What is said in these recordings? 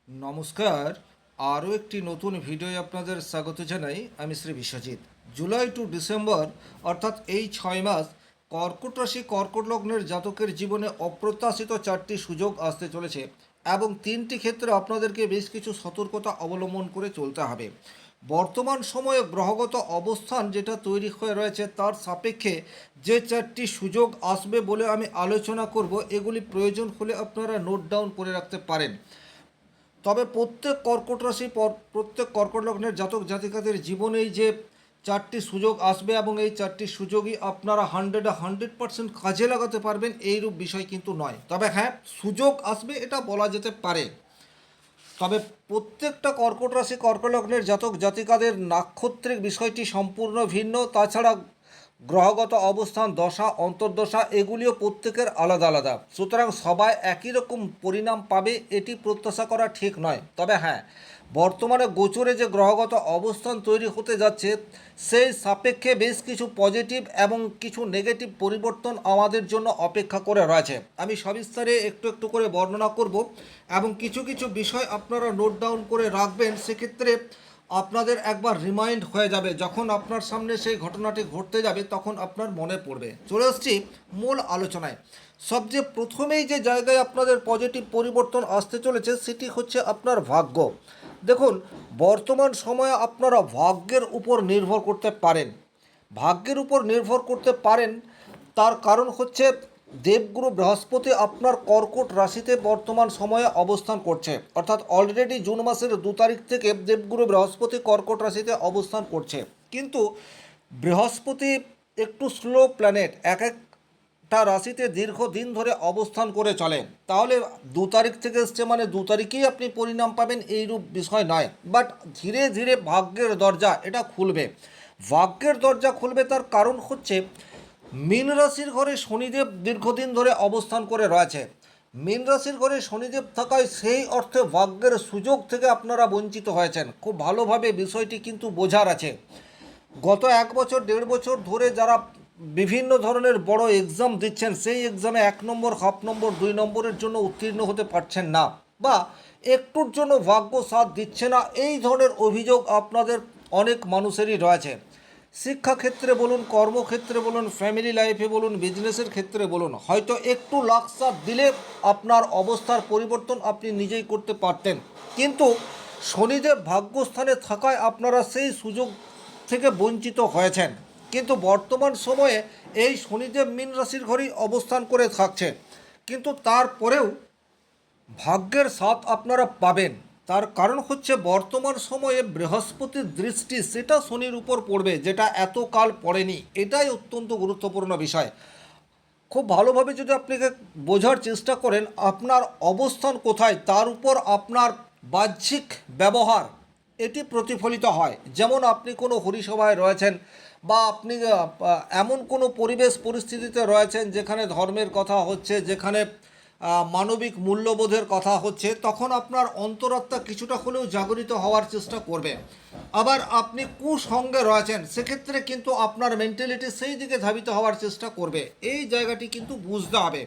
নমস্কার। আরও একটি নতুন ভিডিওয় আপনাদের স্বাগত জানাই। আমি Shri Biswajit. July to December অর্থাৎ এই 6 মাস কর্কট রাশি কর্কট লগ্নের জাতকের জীবনে অপ্রত্যাশিত 4টি সুযোগ আসতে চলেছে এবং 3টি ক্ষেত্রে আপনাদেরকে বেশ কিছু সতর্কতা অবলম্বন করে চলতে হবে। বর্তমান সময়ে গ্রহগত অবস্থান যেটা তৈরি হয়ে রয়েছে তার সাপেক্ষে যে 4টি সুযোগ আসবে বলে আমি আলোচনা করব, এগুলি প্রয়োজন হলে আপনারা নোট ডাউন করে রাখতে পারেন। তবে প্রত্যেক কর্কট লগ্নের জাতক জাতিকাদের জীবনেই যে 4টি সুযোগ আসবে এবং এই 4টি সুযোগই আপনারা 100% কাজে লাগাতে পারবেন এইরূপ বিষয় কিন্তু নয়। তবে হ্যাঁ, সুযোগ আসবে এটা বলা যেতে পারে। তবে প্রত্যেকটা কর্কট রাশি কর্কট লগ্নের জাতক জাতিকাদের নাক্ষত্রিক বিষয়টি সম্পূর্ণ ভিন্ন। তাছাড়া গ্রহগত অবস্থান, দশা, অন্তর্দশা এগুলিও প্রত্যেকের আলাদা আলাদা। সুতরাং সবাই একই রকম পরিণাম পাবে এটি প্রত্যাশা করা ঠিক নয়। তবে হ্যাঁ, বর্তমানে গোচরে যে গ্রহগত অবস্থান তৈরি হতে যাচ্ছে সেই সাপেক্ষে বেশ কিছু পজিটিভ এবং কিছু নেগেটিভ পরিবর্তন আমাদের জন্য অপেক্ষা করে রয়েছে। আমি সবিস্তারে একটু একটু করে বর্ণনা করব এবং কিছু কিছু বিষয় আপনারা নোট ডাউন করে রাখবেন। সেক্ষেত্রে আপনাদের একবার রিমাইন্ড হয়ে যাবে, যখন আপনার সামনে সেই ঘটনাটি ঘটতে যাবে তখন আপনার মনে পড়বে। চলে আসছি মূল আলোচনায়। সবচেয়ে প্রথমেই যে জায়গায় আপনাদের পজিটিভ পরিবর্তন আসতে চলেছে সেটি হচ্ছে আপনার ভাগ্য। দেখুন, বর্তমান সময়ে আপনারা ভাগ্যের উপর নির্ভর করতে পারেন। ভাগ্যের উপর নির্ভর করতে পারেন তার কারণ হচ্ছে দেবগুরু বৃহস্পতি আপনার কর্কট রাশিতে বর্তমান সময়ে অবস্থান করছে। অর্থাৎ অলরেডি জুন মাসের 2 তারিখ থেকে দেবগুরু বৃহস্পতি কর্কট রাশিতে অবস্থান করছে। কিন্তু বৃহস্পতি একটু স্লো প্ল্যানেট, এক একটা রাশিতে দীর্ঘদিন ধরে অবস্থান করে চলে। তাহলে 2 তারিখ থেকে এসছে মানে 2 তারিখেই আপনি পরিণাম পাবেন এইরূপ বিষয় নয়। বাট ধীরে ধীরে ভাগ্যের দরজা এটা খুলবে। ভাগ্যের দরজা খুলবে তার কারণ হচ্ছে মীন রাশির ঘরে শনিদেব দীর্ঘদিন ধরে অবস্থান করে রয়েছে। মীন রাশির ঘরে শনিদেব থাকায় সেই অর্থে ভাগ্যের সুযোগ থেকে আপনারা বঞ্চিত হয়েছেন। খুব ভালোভাবে বিষয়টি কিন্তু বোঝার আছে। গত 1 বছর 1.5 বছর ধরে যারা বিভিন্ন ধরনের বড় এক্সাম দিচ্ছেন সেই এক্সামে 1 নম্বর, হাফ নম্বর, 2 নম্বরের জন্য উত্তীর্ণ হতে পারছেন না বা একটুর জন্য ভাগ্য সাথ দিচ্ছে না, এই ধরনের অভিযোগ আপনাদের অনেক মানুষেরই রয়েছে। শিক্ষাক্ষেত্রে বলুন, কর্মক্ষেত্রে বলুন, ফ্যামিলি লাইফে বলুন, বিজনেসের ক্ষেত্রে বলুন, হয়তো একটু লাক সাথ দিলে আপনার অবস্থার পরিবর্তন আপনি নিজেই করতে পারতেন। কিন্তু শনিদেব ভাগ্যস্থানে থাকায় আপনারা সেই সুযোগ থেকে বঞ্চিত হয়েছেন। কিন্তু বর্তমান সময়ে এই শনিদেব মীন রাশির ঘরেই অবস্থান করে থাকছে, কিন্তু তারপরেও ভাগ্যের সাথ আপনারা পাবেন। তার কারণ হচ্ছে বর্তমান সময়ে বৃহস্পতির দৃষ্টি সেটা শনির উপর পড়বে, যেটা এতকাল পড়েনি। এটাই অত্যন্ত গুরুত্বপূর্ণ বিষয়। খুব ভালোভাবে যদি আপনাকে বোঝার চেষ্টা করেন আপনার অবস্থান কোথায় তার উপর আপনার বাহ্যিক ব্যবহার এটি প্রতিফলিত হয়। যেমন আপনি কোনো হরিসভায় রয়েছেন বা আপনি এমন কোনো পরিবেশ পরিস্থিতিতে রয়েছেন যেখানে ধর্মের কথা হচ্ছে, যেখানে মানবিক মূল্যবোধের কথা হচ্ছে, তখন আপনার অন্তরাত্মা কিছুটা হলেও জাগরিত হওয়ার চেষ্টা করবে। আবার আপনি কুসঙ্গে রয়েছেন, সেক্ষেত্রে কিন্তু আপনার মেন্টালিটি সেই দিকে ধাবিত হওয়ার চেষ্টা করবে। এই জায়গাটি কিন্তু বুঝতে হবে।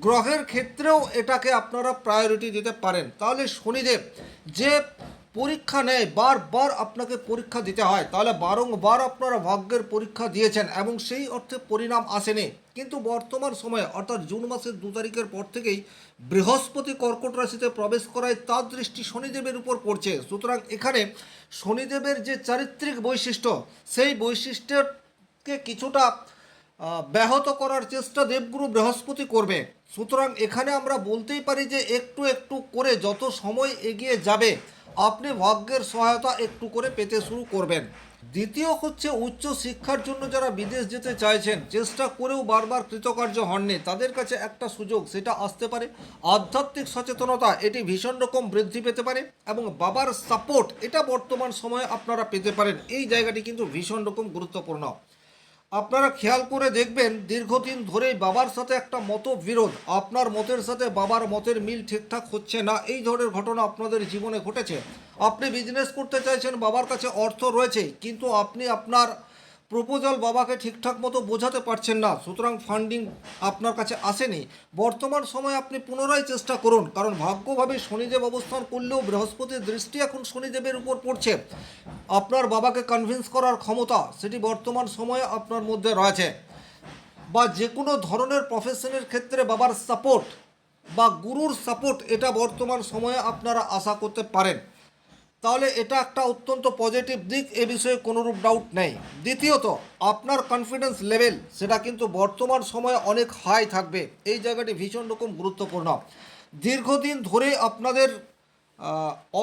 গ্রহের ক্ষেত্রেও এটাকে আপনারা প্রায়োরিটি দিতে পারেন। তাহলে শনিদেব যে পরীক্ষা নেয়, বারবার আপনাকে পরীক্ষা দিতে হয়, তাহলে বারংবার আপনারা ভাগ্যের পরীক্ষা দিয়েছেন এবং সেই অর্থে পরিণাম আসেনি। কিন্তু বর্তমান সময়ে অর্থাৎ জুন মাসের 2 তারিখের পর থেকেই বৃহস্পতি কর্কট রাশিতে প্রবেশ করায় তার দৃষ্টি শনিদেবের উপর পড়ছে। সুতরাং এখানে শনিদেবের যে চারিত্রিক বৈশিষ্ট্য সেই বৈশিষ্ট্যকে কিছুটা ব্যাহত করার চেষ্টা দেবগুরু বৃহস্পতি করবে। সুতরাং এখানে আমরা বলতেই পারি যে একটু একটু করে যত সময় এগিয়ে যাবে আপনি ভাগ্যের সহায়তা একটু করে পেতে শুরু করবেন। দ্বিতীয় হচ্ছে উচ্চ শিক্ষার জন্য যারা বিদেশ যেতে চাইছেন, চেষ্টা করেও বারবার কৃতকার্য হননি, তাদের কাছে একটা সুযোগ সেটা আসতে পারে। আধ্যাত্মিক সচেতনতা এটি ভীষণ রকম বৃদ্ধি পেতে পারে এবং বাবার সাপোর্ট এটা বর্তমান সময়ে আপনারা পেতে পারেন। এই জায়গাটি কিন্তু ভীষণ রকম গুরুত্বপূর্ণ। আপনারা খেয়াল করে দেখবেন দীর্ঘদিন ধরেই বাবার সাথে একটা মতবিরোধ, আপনার মতের সাথে বাবার মতের মিল ঠিকঠাক হচ্ছে না, এই ধরনের ঘটনা আপনাদের জীবনে ঘটেছে। আপনি বিজনেস করতে চাইছেন, বাবার কাছে অর্থ রয়েছে, কিন্তু আপনি আপনার প্রপোজাল বাবাকে ঠিকঠাক মতো বোঝাতে পারছেন না, সুতরাং ফান্ডিং আপনার কাছে আসেনি। বর্তমান সময়ে আপনি পুনরায় চেষ্টা করুন, কারণ ভাগ্যভাবে শনিদেব অবস্থান করলেও বৃহস্পতির দৃষ্টি এখন শনিদেবের উপর পড়ছে। আপনার বাবাকে কনভিন্স করার ক্ষমতা সেটি বর্তমান সময়ে আপনার মধ্যে রয়েছে, বা যে কোনো ধরনের প্রফেশনের ক্ষেত্রে বাবার সাপোর্ট বা গুরুর সাপোর্ট এটা বর্তমান সময়ে আপনারা আশা করতে পারেন। তাহলে এটা একটা অত্যন্ত পজিটিভ দিক, এ বিষয়ে কোনোরূপ ডাউট নেই। দ্বিতীয়ত, আপনার কনফিডেন্স লেভেল সেটা কিন্তু বর্তমান সময়ে অনেক হাই থাকবে, এই জায়গাটি ভীষণ রকম গুরুত্বপূর্ণ। দীর্ঘদিন ধরে আপনাদের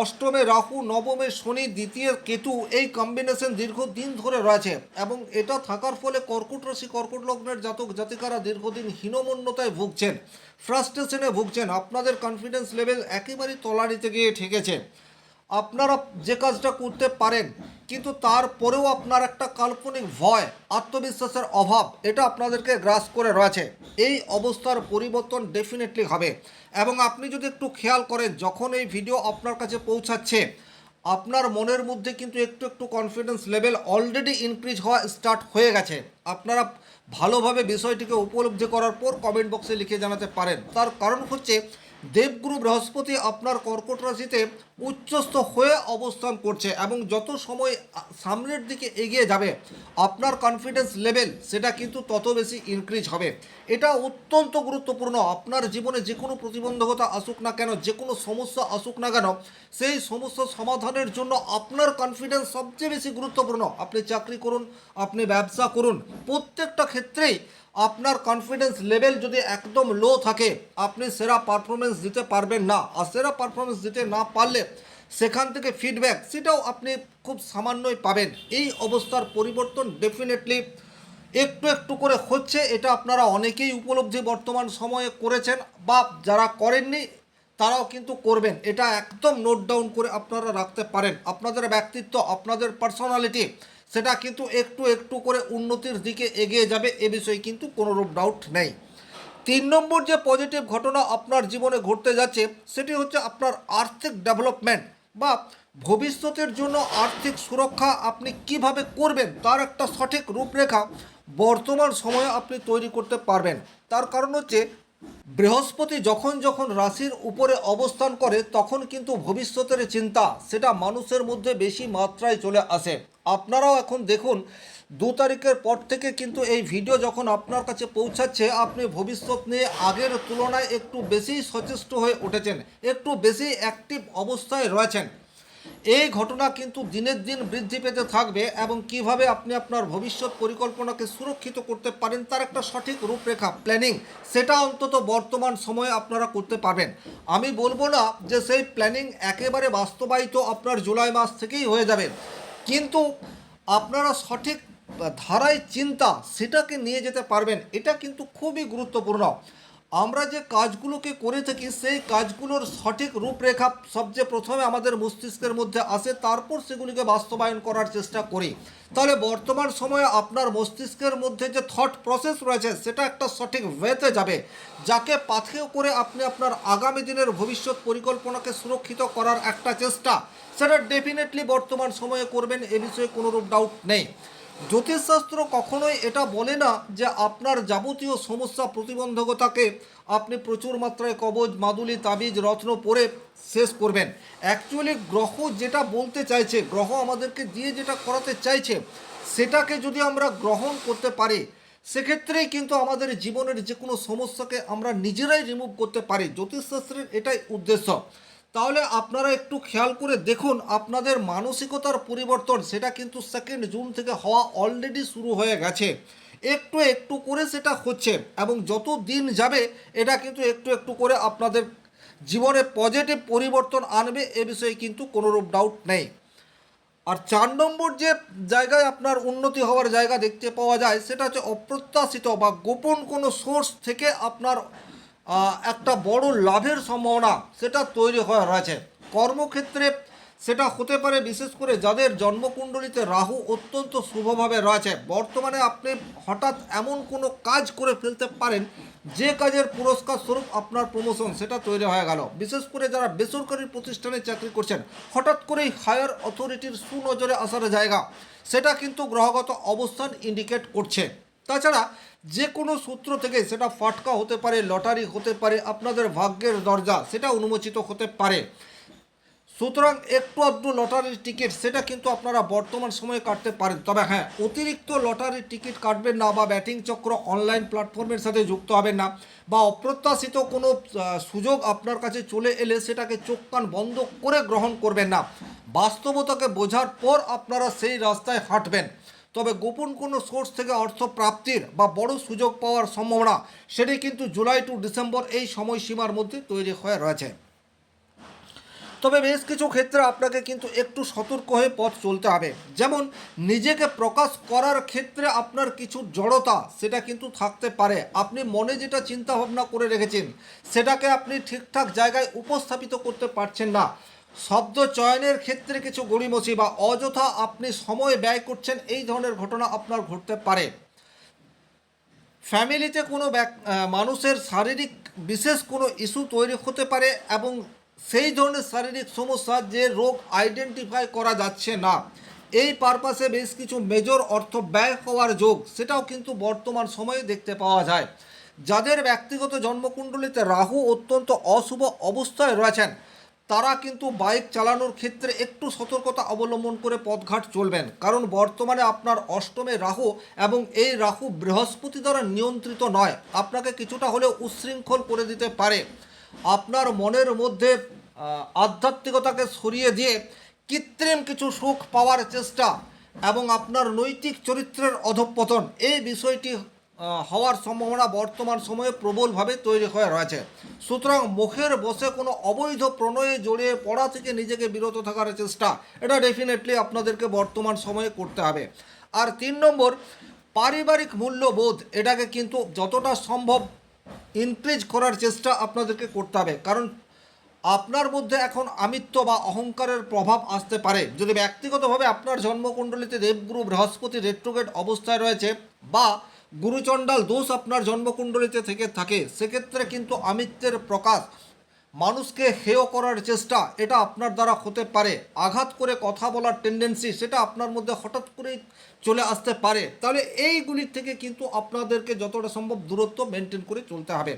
অষ্টমে রাহু, নবমে শনি, দ্বিতীয় কেতু, এই কম্বিনেশন দীর্ঘদিন ধরে রয়েছে, এবং এটা থাকার ফলে কর্কট রাশি, কর্কট লগ্নের জাতক জাতিকারা দীর্ঘদিন হীনমন্যতায় ভুগছেন, ফ্রাস্ট্রেশনে ভুগছেন। আপনাদের কনফিডেন্স লেভেল একেবারেই তলানিতে গিয়ে ঠেকেছে। আপনারা যে কাজটা করতে পারেন, কিন্তু তারপরেও আপনার একটা কাল্পনিক ভয়, আত্মবিশ্বাসের অভাব এটা আপনাদেরকে গ্রাস করে রয়েছে। এই অবস্থার পরিবর্তন ডেফিনেটলি হবে, এবং আপনি যদি একটু খেয়াল করেন, যখন এই ভিডিও আপনার কাছে পৌঁছাচ্ছে, আপনার মনের মধ্যে কিন্তু একটু একটু কনফিডেন্স লেভেল অলরেডি ইনক্রিজ হওয়া স্টার্ট হয়ে গেছে। আপনারা ভালোভাবে বিষয়টিকে উপলব্ধি করার পর কমেন্ট বক্সে লিখে জানাতে পারেন। তার কারণ হচ্ছে দেবগুরু বৃহস্পতি আপনার কর্কট রাশিতে উচ্চস্থ হয়ে অবস্থান করছে, এবং যত সময় সামনের দিকে এগিয়ে যাবে আপনার কনফিডেন্স লেভেল সেটা কিন্তু তত বেশি ইনক্রিজ হবে। এটা অত্যন্ত গুরুত্বপূর্ণ। আপনার জীবনে যে কোনো প্রতিবন্ধকতা আসুক না কেন, যে কোনো সমস্যা আসুক না কেন, সেই সমস্যা সমাধানের জন্য আপনার কনফিডেন্স সবচেয়ে বেশি গুরুত্বপূর্ণ। আপনি চাকরি করুন, আপনি ব্যবসা করুন, প্রত্যেকটা ক্ষেত্রেই আপনার কনফিডেন্স লেভেল যদি একদম লো থাকে, আপনি সেরা পারফরমেন্স দিতে পারবেন না। আর সেরা পারফরমেন্স দিতে না পারলে সেখান থেকে ফিডব্যাক সেটাও আপনি খুব সামান্যই পাবেন। এই অবস্থার পরিবর্তন ডেফিনেটলি একটু একটু করে হচ্ছে, এটা আপনারা অনেকেই উপলব্ধি বর্তমান সময়ে করেছেন, বা যারা করেননি তারাও কিন্তু করবেন। এটা একদম নোট ডাউন করে আপনারা রাখতে পারেন। আপনাদের ব্যক্তিত্ব, আপনাদের পার্সোনালিটি সেটা কিন্তু একটু একটু করে উন্নতির দিকে এগিয়ে যাবে, এ বিষয়ে কিন্তু কোনোরূপ ডাউট নেই। 3 নম্বর যে পজিটিভ ঘটনা আপনার জীবনে ঘটতে যাচ্ছে, সেটি হচ্ছে আপনার আর্থিক ডেভেলপমেন্ট, বা ভবিষ্যতের জন্য আর্থিক সুরক্ষা আপনি কিভাবে করবেন তার একটা সঠিক রূপরেখা বর্তমান সময়ে আপনি তৈরি করতে পারবেন। তার কারণ হচ্ছে বৃহস্পতি যখন যখন রাশির উপরে অবস্থান করে, তখন কিন্তু ভবিষ্যতের চিন্তা সেটা মানুষের মধ্যে বেশি মাত্রায় চলে আসে। আপনারাও এখন দেখুন, 2 তারিখের পর থেকে কিন্তু এই ভিডিও যখন আপনার কাছে পৌঁছাচ্ছে, আপনি ভবিষ্যৎ নিয়ে আগের তুলনায় একটু বেশি সচেষ্ট হয়ে উঠেছেন, একটু বেশি অ্যাক্টিভ অবস্থায় রয়েছেন। এই ঘটনা কিন্তু দিনের দিন বৃদ্ধি পেতে থাকবে, এবং কিভাবে আপনি আপনার ভবিষ্যৎ পরিকল্পনাকে সুরক্ষিত করতে পারেন তার একটা সঠিক রূপরেখা, প্ল্যানিং, সেটা অন্তত বর্তমান সময়ে আপনারা করতে পারবেন। আমি বলবো না যে সেই প্ল্যানিং একেবারে বাস্তবায়িত আপনার জুলাই মাস থেকেই হয়ে যাবে, কিন্তু আপনারা সঠিক ধারায় চিন্তা সেটাকে নিয়ে যেতে পারবেন, এটা কিন্তু খুবই গুরুত্বপূর্ণ। আমরা যে কাজগুলোকে করে থাকি সেই কাজগুলোর সঠিক রূপরেখা সবচেয়ে প্রথমে আমাদের মস্তিষ্কের মধ্যে আসে, তারপর সেগুলিকে বাস্তবায়ন করার চেষ্টা করি। তাহলে বর্তমান সময়ে আপনার মস্তিষ্কের মধ্যে যে থট প্রসেস রয়েছে সেটা একটা সঠিক ওয়েতে যাবে, যাকে পাথেয় করে আপনি আপনার আগামী দিনের ভবিষ্যৎ পরিকল্পনাকে সুরক্ষিত করার একটা চেষ্টা সেটা ডেফিনেটলি বর্তমান সময়ে করবেন, এ বিষয়ে কোনোরূপ ডাউট নেই। জ্যোতিষশাস্ত্র কখনোই এটা বলে না যে আপনার যাবতীয় সমস্যা, প্রতিবন্ধকতাকে আপনি প্রচুর মাত্রায় কবজ, মাদুলি, তাবিজ, রত্ন পরে শেষ করবেন। অ্যাকচুয়ালি গ্রহ যেটা বলতে চাইছে, গ্রহ আমাদেরকে দিয়ে যেটা করাতে চাইছে, সেটাকে যদি আমরা গ্রহণ করতে পারি, সেক্ষেত্রেই কিন্তু আমাদের জীবনের যে কোনো সমস্যাকে আমরা নিজেরাই রিমুভ করতে পারি। জ্যোতিষশাস্ত্রের এটাই উদ্দেশ্য। তাহলে আপনারা একটু খেয়াল করে দেখুন, আপনাদের মানসিকতার পরিবর্তন সেটা কিন্তু 2 জুন থেকে হওয়া অলরেডি শুরু হয়ে গেছে। একটু একটু করে সেটা হচ্ছে, এবং যত দিন যাবে এটা কিন্তু একটু একটু করে আপনাদের জীবনে পজিটিভ পরিবর্তন আনবে, এ বিষয়ে কিন্তু কোনোরূপ ডাউট নেই। আর 4 নম্বর যে জায়গায় আপনার উন্নতি হওয়ার জায়গা দেখতে পাওয়া যায়, সেটা হচ্ছে অপ্রত্যাশিত বা গোপন কোনো সোর্স থেকে আপনার একটা বড় লাভের সম্ভাবনা সেটা তৈরি হয়ে রয়েছে। কর্মক্ষেত্রে সেটা হতে পারে বিশেষ করে যাদের জন্মকুণ্ডলিতে রাহু অত্যন্ত শুভভাবে রয়েছে। বর্তমানে আপনি হঠাৎ এমন কোনো কাজ করে ফেলতে পারেন যে কাজের পুরস্কার স্বরূপ আপনার প্রমোশন সেটা তৈরি হয়ে গেল। বিশেষ করে যারা বেসরকারি প্রতিষ্ঠানে চাকরি করছেন, হঠাৎ করেই হায়ার অথরিটির সুনজরে আসার জায়গা সেটা কিন্তু গ্রহগত অবস্থান ইন্ডিকেট করছে। তাছাড়া যে কোনো সূত্র থেকে সেটা ফাটকা হতে পারে, লটারি হতে পারে, আপনাদের ভাগ্যের দরজা সেটা উন্মোচিত হতে পারে। সুতরাং একটু আধটু লটারির টিকিট সেটা কিন্তু আপনারা বর্তমান সময়ে কাটতে পারেন। তবে হ্যাঁ, অতিরিক্ত লটারির টিকিট কাটবেন না, বা ব্যাটিং চক্র অনলাইন প্ল্যাটফর্মের সাথে যুক্ত হবেন না, বা অপ্রত্যাশিত কোনো সুযোগ আপনার কাছে চলে এলে সেটাকে চোখ কান বন্ধ করে গ্রহণ করবেন না। বাস্তবতাকে বোঝার পর আপনারা সেই রাস্তায় হাঁটবেন। তবে গোপন কোনো সোর্স থেকে অর্থ প্রাপ্তির বা বড় সুযোগ পাওয়ার সম্ভাবনা সেটি কিন্তু জুলাই টু ডিসেম্বর এই সময়সীমার মধ্যে তৈরি হয়ে রয়েছে। তবে বেশ কিছু ক্ষেত্রে আপনাকে কিন্তু একটু সতর্ক হয়ে পথ চলতে হবে। যেমন নিজেকে প্রকাশ করার ক্ষেত্রে আপনার কিছু জড়তা সেটা কিন্তু থাকতে পারে। আপনি মনে যেটা চিন্তা ভাবনা করে রেখেছেন সেটাকে আপনি ঠিকঠাক জায়গায় উপস্থাপিত করতে পারছেন না। শব্দ চয়নের ক্ষেত্রে কিছু গড়িমসি বা অযথা আপনি সময় ব্যয় করছেন, এই ধরনের ঘটনা আপনার ঘটতে পারে। ফ্যামিলিতে কোনো মানুষের শারীরিক বিশেষ কোনো ইস্যু তৈরি হতে পারে, এবং সেই ধরনের শারীরিক সমস্যা যে রোগ আইডেন্টিফাই করা যাচ্ছে না, এই পারপাসে বেশ কিছু মেজর অর্থ ব্যয় হওয়ার যোগ সেটাও কিন্তু বর্তমান সময়ে দেখতে পাওয়া যায়। যাদের ব্যক্তিগত জন্মকুণ্ডলিতে রাহু অত্যন্ত অশুভ অবস্থায় রয়েছেন তারা কিন্তু বাইক চালানোর ক্ষেত্রে একটু সতর্কতা অবলম্বন করে পথঘাট চলবেন, কারণ বর্তমানে আপনার অষ্টমে রাহু, এবং এই রাহু বৃহস্পতি দ্বারা নিয়ন্ত্রিত নয়, আপনাকে কিছুটা হলেও উচ্ছৃঙ্খল করে দিতে পারে। আপনার মনের মধ্যে আধ্যাত্মিকতাকে সরিয়ে দিয়ে কৃত্রিম কিছু সুখ পাওয়ার চেষ্টা এবং আপনার নৈতিক চরিত্রের অধঃপতন, এই বিষয়টি হওয়ার সম্ভাবনা বর্তমান সময়ে প্রবলভাবে তৈরি হয়ে রয়েছে। সুতরাং মুখের বসে কোনো অবৈধ প্রণয়ে জড়িয়ে পড়া থেকে নিজেকে বিরত থাকার চেষ্টা এটা ডেফিনেটলি আপনাদেরকে বর্তমান সময়ে করতে হবে। আর 3 নম্বর, পারিবারিক মূল্যবোধ এটাকে কিন্তু যতটা সম্ভব ইনক্রিজ করার চেষ্টা আপনাদেরকে করতে হবে, কারণ আপনার মধ্যে এখন আমিত্ব বা অহংকারের প্রভাব আসতে পারে। যদি ব্যক্তিগতভাবে আপনার জন্মকুণ্ডলিতে দেবগুরু বৃহস্পতি রেট্রোগেট অবস্থায় রয়েছে, বা গুরুচণ্ডাল দোষ আপনার জন্মকুণ্ডলিতে থেকে থাকে, সেক্ষেত্রে কিন্তু আমিত্বের প্রকাশ, মানুষকে হেয় করার চেষ্টা এটা আপনার দ্বারা হতে পারে। আঘাত করে কথা বলার টেন্ডেন্সি সেটা আপনার মধ্যে হঠাৎ করেই চলে আসতে পারে। তাহলে এইগুলির থেকে কিন্তু আপনাদেরকে যতটা সম্ভব দূরত্ব মেনটেন করে চলতে হবে।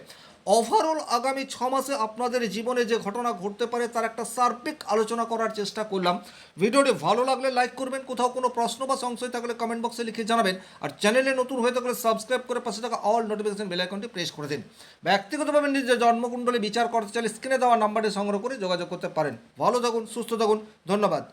ওভারঅল আগামী 6 মাসে আপনাদের জীবনে যে ঘটনা ঘটতে পারে তার একটা সার্বিক আলোচনা করার চেষ্টা করলাম। ভিডিওটি ভালো লাগলে লাইক করবেন, কোথাও কোনো প্রশ্ন বা সংশয় থাকলে কমেন্ট বক্সে লিখে জানাবেন, আর চ্যানেলে নতুন হয়ে থাকলে সাবস্ক্রাইব করে পাশে থাকা অল নোটিফিকেশন বেল আইকনটি প্রেস করে দিন। ব্যক্তিগতভাবে নিজের জন্মকুণ্ডলী বিচার করতে চাইলে স্ক্রিনে দেওয়া নাম্বারটি সংগ্রহ করে যোগাযোগ করতে পারেন। ভালো থাকুন, সুস্থ থাকুন, ধন্যবাদ।